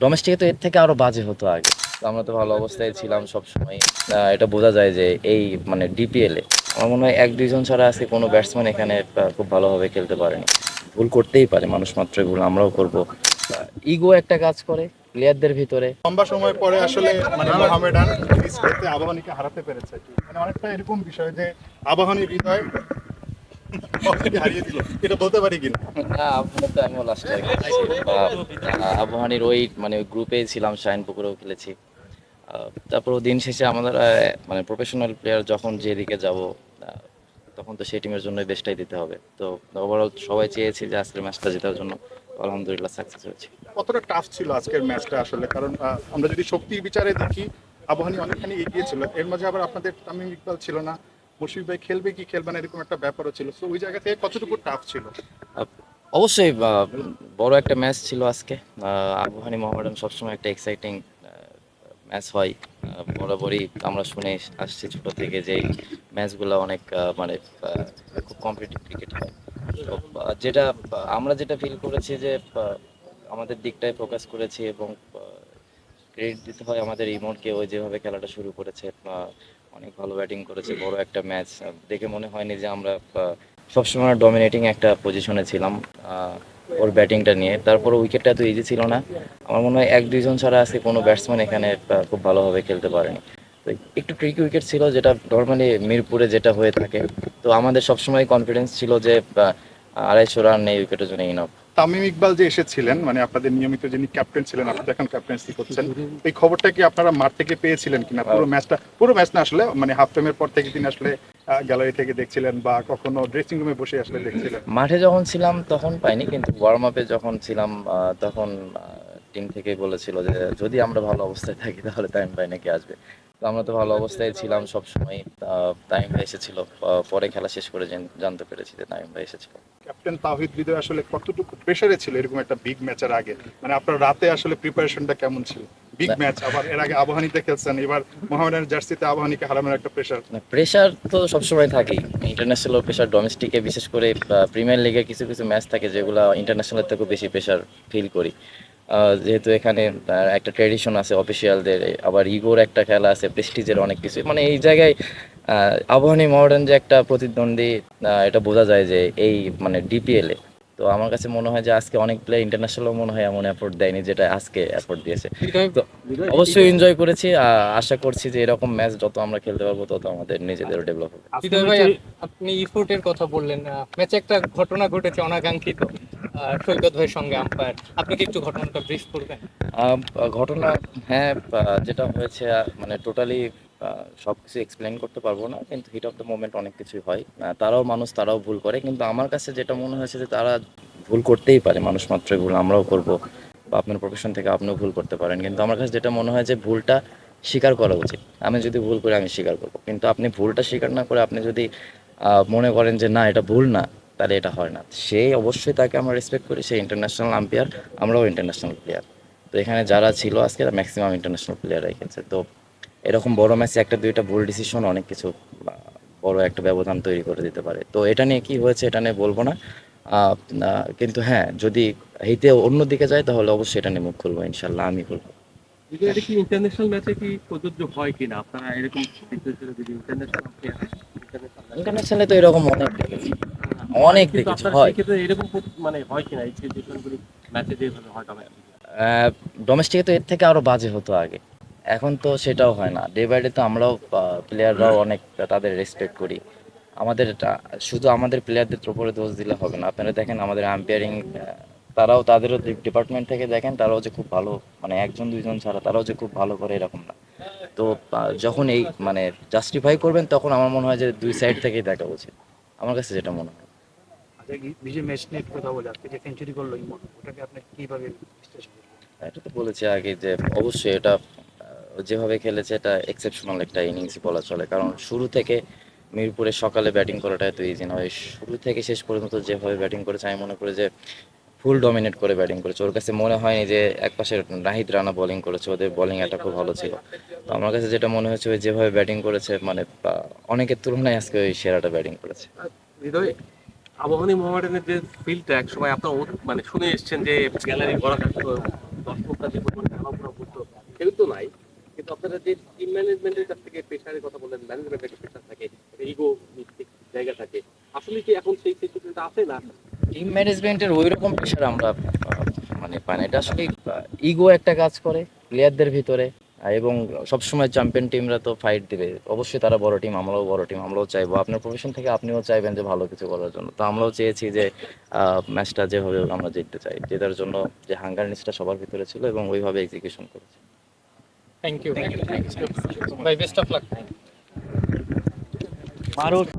ডোমেস্টিকে তো এর থেকে আরো বাজে হতো আগে। তো আমরা তো ভালো অবস্থায় ছিলাম সবসময়। এটা বোঝা যায় যে এই মানে ডিপিএল এ আমার মনে হয় এক দুইজন ছাড়া আজকে কোনো ব্যাটসম্যান এখানে খুব ভালোভাবে খেলতে পারেনি। ভুল করতেই পারে, মানুষ মাত্রই ভুল, আমরাও করব। ইগো একটা কাজ করে প্লেয়ারদের ভিতরে। লম্বা সময় পরে আসলে মানে মোহামেডান সিরিজ পেতে আবাহনীকে হারাতে পেরেছে। মানে অনেকটা এরকম বিষয় যে আবাহনীর হৃদয় মোহামেডানকে হারিয়ে দিল, এটা বলতে পারি কিনা। না, আবহাওয়া তো আমিও লাস্ট ইয়ার খেলেছি বা আবহাওয়ার ওই মানে গ্রুপেই ছিলাম, শাহিনপুকুরেও খেলেছি। তারপরও দিন শেষে আমাদের মানে প্রফেশনাল প্লেয়ার যখন যেদিকে যাব, তখন তো সেই টিমের জন্য বেস্টটাই দিতে হবে। তো ওভারঅল সবাই চেয়েছি যে আজকের ম্যাচটা জেতার জন্য। আলহামদুলিল্লাহ সাকসেস হয়েছে। কতটা টাফ ছিল আজকের ম্যাচটা আসলে, কারণ আমরা যদি শক্তির বিচারে দেখি আবাহনী অনেকখানি এগিয়ে ছিল, এর মাঝে আবার আপনাদের তামিম ইকবাল ছিল না, মুশফিক ভাই খেলবে কি খেলবে না এরকম একটা ব্যাপারও ছিল। তো ওই জায়গা থেকে কতটুকু টাফ ছিল? আহ, অবশ্যই বড় একটা ম্যাচ ছিল আজকে। আবহানী মোহামেডান সবসময় একটা এক্সাইটিং ম্যাচ হয়। বরাবরই আমরা শুনে আসছি ছোট থেকে যে এই ম্যাচগুলো অনেক মানে খুব কম্পিটিটিভ ক্রিকেট হয়। তো যেটা আমরা যেটা ফিল করেছি যে আমাদের দিকটায় ফোকাস করেছি এবং ক্রেডিট দিতে হয় আমাদের ইমনকে। ওই যেভাবে খেলাটা শুরু করেছে, অনেক ভালো ব্যাটিং করেছে। বড় একটা ম্যাচ দেখে মনে হয়নি যে আমরা সবসময় ডমিনেটিং একটা পজিশনে ছিলাম ওর ব্যাটিংটা নিয়ে। তারপর উইকেটটা তো ইজি ছিল না। আমার মনে হয় এক দুইজন ছাড়া আজকে কোনো ব্যাটসম্যান এখানে খুব ভালোভাবে খেলতে পারেনি। তো একটু ট্রিকি উইকেট ছিল, যেটা নর্মালি মিরপুরে যেটা হয়ে থাকে। তো আমাদের সবসময় কনফিডেন্স ছিল যে 250 রান এই উইকেটের জন্য ইনফ। তামিম ইকবাল যে এসেছিলেন, মানে আপনাদের নিয়মিত যিনি ক্যাপ্টেন ছিলেন, আপনি এখন ক্যাপ্টেন্সি করছেন, এই খবরটা কি আপনারা মাঠ থেকে পেয়েছিলেন কিনা? পুরো ম্যাচ না আসলে, মানে হাফ টাইমের পর থেকে তিনি আসলে গ্যালারি থেকে দেখছিলেন বা কখনো ড্রেসিং রুমে বসে আসলে দেখছিলেন? মাঠে যখন ছিলাম তখন পাইনি, কিন্তু ওয়ার্ম আপে যখন ছিলাম তখন টিম থেকে বলেছিল যে যদি আমরা ভালো অবস্থায় থাকি তাহলে তাইম ভাই নাকি আসবে। তো আমরা তো ভালো অবস্থায় ছিলাম সবসময়। তাইম ভাই এসেছিল। পরে খেলা শেষ করে জানতে পেরেছি যে তাইম ভাই এসেছিল। ক্যাপ্টেন তাওহিদ হৃদয় আসলে কতটুকু প্রেসারে ছিল এরকম একটা বিগ ম্যাচের আগে? মানে আপনার রাতে আসলে প্রিপারেশনটা কেমন ছিল? বিগ না, ম্যাচ, আবার এর আগে আবাহনীতে খেলছেন, এবার মোহামেডানের জার্সিতে আবাহনীকে হারানোর একটা প্রেসার। না, প্রেশার তো সবসময় থাকেই। ইন্টারন্যাশনাল প্রেশার, ডোমেস্টিকে বিশেষ করে প্রিমিয়ার লিগে কিছু কিছু ম্যাচ থাকে যেগুলো ইন্টারন্যাশনালের থেকেও বেশি প্রেশার ফিল করি। যেহেতু এখানে একটা ট্র্যাডিশন আছে অফিসিয়ালদের, আবার ইগোর একটা খেলা আছে, প্রেস্টিজের অনেক কিছু, মানে এই জায়গায় আবাহনী মডার্ন যে একটা প্রতিদ্বন্দ্বী, এটা বোঝা যায় যে এই মানে ডিপিএল এ। তো আমার কাছে মনে হয় যে আজকে অনেক প্লেয়ার ইন্টারন্যাশনালও মনে হয় এমন এফোর্ট দেয়নি যেটা আজকে এফোর্ট দিয়েছে। তো অবশ্যই এনজয় করেছি। আশা করছি যে এরকম ম্যাচ যত আমরা খেলতে পারবো তত আমাদের নিজেদেরও ডেভেলপ হবে। হৃদয় ভাই, আপনি ইফোর্টের কথা বললেন। ম্যাচে একটা ঘটনা ঘটেছে অনাকাঙ্ক্ষিত, সৈকত ভাইয়ের সঙ্গে আম্পায়ার। আপনি কি একটু ঘটনাটা ব্রিফ করবেন? আহ, ঘটনা, হ্যাঁ, যেটা হয়েছে মানে টোটালি সব কিছু এক্সপ্লেন করতে পারবো না, কিন্তু হিট অফ দ্য মোমেন্ট অনেক কিছুই হয়। তারাও মানুষ, তারাও ভুল করে, কিন্তু আমার কাছে যেটা মনে হয়েছে যে তারা ভুল করতেই পারে, মানুষ মাত্রই ভুল, আমরাও করব। বা আপনার প্রফেশন থেকে আপনিও ভুল করতে পারেন, কিন্তু আমার কাছে যেটা মনে হয় যে ভুলটা স্বীকার করা উচিত। আমি যদি ভুল করি আমি স্বীকার করবো, কিন্তু আপনি ভুলটা স্বীকার না করে আপনি যদি মনে করেন যে না এটা ভুল না, তাহলে এটা হয় না। সে অবশ্যই, তাকে আমরা রেসপেক্ট করি, সে ইন্টারন্যাশনাল আম্পায়ার, আমরাও ইন্টারন্যাশনাল প্লেয়ার। তো এখানে যারা ছিল আজকে ম্যাক্সিমাম ইন্টারন্যাশনাল প্লেয়াররাই খেলছে। তো এরকম বড় ম্যাচে একটা দুইটা ভুল ডিসিশন অনেক কিছু বড় একটা ব্যবধান তৈরি করে দিতে পারে। তো এটা নিয়ে কি হয়েছে এটা নিয়ে বলবো না। আহ, কিন্তু হ্যাঁ, যদি হিতে অন্যদিকে যায় তাহলে অবশ্যই এটা নিয়ে মুখ খুলবো, ইনশাল্লাহ আমি খুলবো। কিন্তু এটা কি ইন্টারন্যাশনাল ম্যাচে কি প্রযোজ্য হয় কিনা? আপনারা এরকম সিচুয়েশনে যদি ইন্টারন্যাশনাল প্লেয়ার ইন্টারন্যাশনালে তো এরকম অনেক দেখেছি, হয়, অনেক কিন্তু দেখেছি আপনারা হয়। সেই ক্ষেত্রে এরকম মানে হয় কিনা এই সিচুয়েশনগুলি ম্যাচে যেভাবে হয় তবে? ডোমেস্টিকে তো এর থেকে আরো বাজে হতো আগে। এখন তো সেটাও হয় না। ডে বাই ডে তো আমরাও প্লেয়াররাও অনেক তাদের রেসপেক্ট করি। আমাদের শুধু আমাদের প্লেয়ারদের উপরে দোষ দিলে হবে না। আপনারা দেখেন আমাদের আম্পায়ারিং, তারাও তাদেরও ডিপার্টমেন্ট থেকে দেখেন, তারাও যে খুব ভালো, মানে একজন দুইজন ছাড়া তারাও যে খুব ভালো করে এরকম না। তো যখন এই মানে জাস্টিফাই করবেন তখন আমার মনে হয় যে দুই সাইড থেকেই দেখা উচিত, আমার কাছে যেটা মনে হয়। আচ্ছা, বিজয় ম্যাচ নিয়ে কথা বলে আজকে যে সেঞ্চুরি করলো ইমন, ওটাকে আপনি কিভাবে বিশ্লেষণ করবেন? এটা তো বলেছি আগে যে অবশ্যই এটা যেভাবে খেলেছে এটা এক্সেপশনাল একটা ইনিংসই বলা চলে। কারণ শুরু থেকে মিরপুরে সকালে ব্যাটিং করাটা এত ইজি নয়। শুরু থেকে শেষ পর্যন্ত যেভাবে ব্যাটিং করেছে আমি মনে করি যে ফুল ডমিনেট করে ব্যাটিং করেছে। ওর কাছে মনে হয়নি যে একপাশে নাহিদ রানা বোলিং করেছে, ওদের বোলিং এটা খুব ভালো ছিল। তো আমার কাছে যেটা মনে হয়েছে ওই যেভাবে ব্যাটিং করেছে মানে অনেকের তুলনায় আজকে ওই সেরাটা ব্যাটিং করেছে। হৃদয়, আবাহনী মোহামেডানের যে ফিল্ডটা একসময় আপনারা মানে শুনে এসেছেন যে গ্যালারি ভরা থাকতো, দর্শকরা যে পরিমাণ খেলাধুলা করতো সেগুলো তো নাই, কিন্তু আপনারা যে টিম ম্যানেজমেন্টের কাছ থেকে প্রেশারের কথা বললেন, ম্যানেজমেন্টের একটা প্রেশার থাকে, ইগো ভিত্তিক জায়গা থাকে, আসলে কি এখন সেই সিচুয়েশনটা আছে না? টিম ম্যানেজমেন্টের ওই রকম প্রেশার আমরা মানে পাই না। এটা আসলে ইগো একটা কাজ করে প্লেয়ারদের ভিতরে, এবং সবসময় চ্যাম্পিয়ন টিমরা তো ফাইট দিবে, অবশ্যই তারা বড় টিম, আমরাও বড় টিম, আমরাও চাইবো, আপনার প্রফেশন থেকে আপনিও চাইবেন যে ভালো কিছু করার জন্য। তো আমরাও চেয়েছি যে ম্যাচটা যেভাবে হোক আমরা জিততে চাই, জেতার জন্য যে হাঙ্গারনেসটা সবার ভিতরে ছিল এবং ওইভাবে এক্সিকিউশন করেছি। থ্যাংক ইউ ভাই, বেস্ট অফ লাক। মারুফ